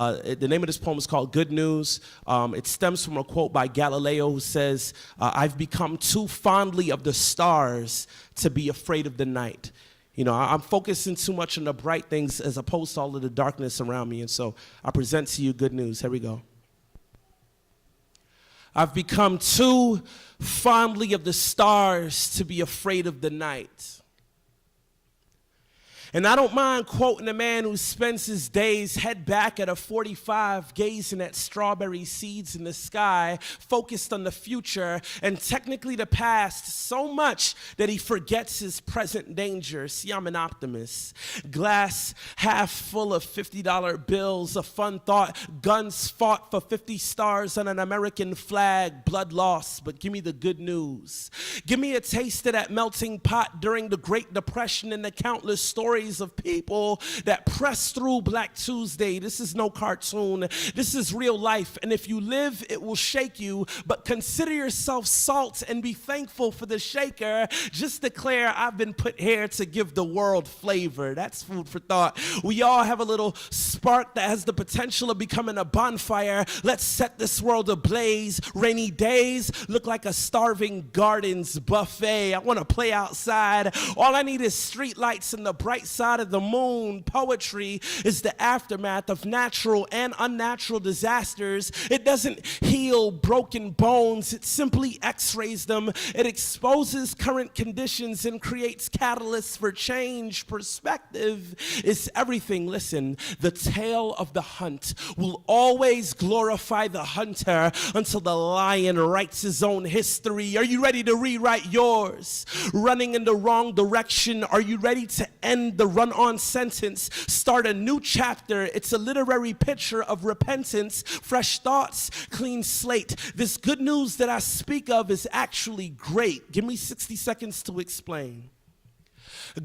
The name of this poem is called Good News. It stems from a quote by Galileo who says, I've become too fondly of the stars to be afraid of the night. You know, I'm focusing too much on the bright things as opposed to all of the darkness around me. And so I present to you good news. Here we go. I've become too fondly of the stars to be afraid of the night. And I don't mind quoting a man who spends his days head back at a 45, gazing at strawberry seeds in the sky, focused on the future and technically the past so much that he forgets his present danger. See, I'm an optimist. Glass half full of $50 bills, a fun thought, guns fought for 50 stars on an American flag, blood lost, but give me the good news. Give me a taste of that melting pot during the Great Depression and the countless stories of people that pressed through Black Tuesday. This is no cartoon. This is real life. And if you live, it will shake you. But consider yourself salt and be thankful for the shaker. Just declare, I've been put here to give the world flavor. That's food for thought. We all have a little spark that has the potential of becoming a bonfire. Let's set this world ablaze. Rainy days look like a starving gardens buffet. I want to play outside. All I need is street lights and the bright side of the moon. Poetry is the aftermath of natural and unnatural disasters. It doesn't heal broken bones. It simply x-rays them. It exposes current conditions and creates catalysts for change. Perspective is everything. Listen, the tale of the hunt will always glorify the hunter until the lion writes his own history. Are you ready to rewrite yours? Running in the wrong direction. Are you ready to end the run-on sentence, start a new chapter? It's a literary picture of repentance, fresh thoughts, clean slate. This good news that I speak of is actually great. Give me 60 seconds to explain.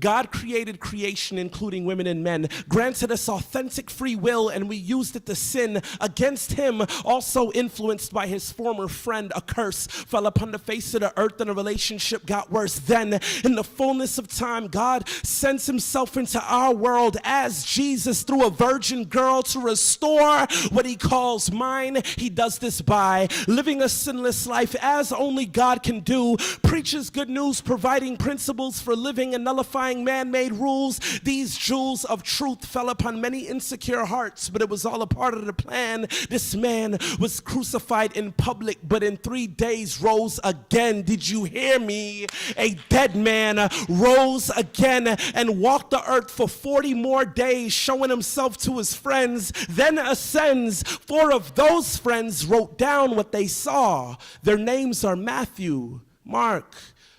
God created creation, including women and men, granted us authentic free will, and we used it to sin against him, also influenced by his former friend. A curse fell upon the face of the earth and the relationship got worse. Then, in the fullness of time, God sends himself into our world as Jesus through a virgin girl to restore what he calls mine. He does this by living a sinless life as only God can do, preaches good news, providing principles for living and nullifying man-made rules. These jewels of truth fell upon many insecure hearts, but it was all a part of the plan. This man was crucified in public, but in 3 days rose again. Did you hear me? A dead man rose again and walked the earth for 40 more days, showing himself to his friends, then ascends. 4 of those friends wrote down what they saw. Their names are Matthew, Mark,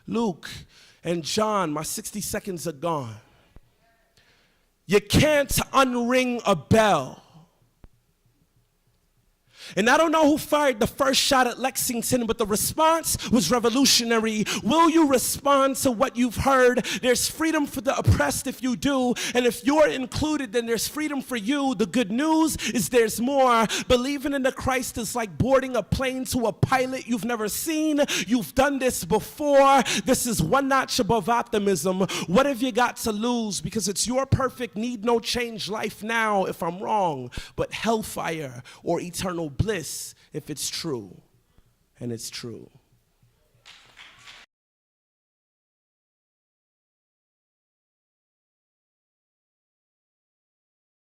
Luke, and John. My 60 seconds are gone. You can't unring a bell. And I don't know who fired the first shot at Lexington, but the response was revolutionary. Will you respond to what you've heard? There's freedom for the oppressed if you do, and if you're included, then there's freedom for you. The good news is there's more. Believing in the Christ is like boarding a plane to a pilot you've never seen. You've done this before. This is one notch above optimism. What have you got to lose? Because it's your perfect, need no change life now, if I'm wrong, but hellfire or eternal bliss if it's true, and it's true.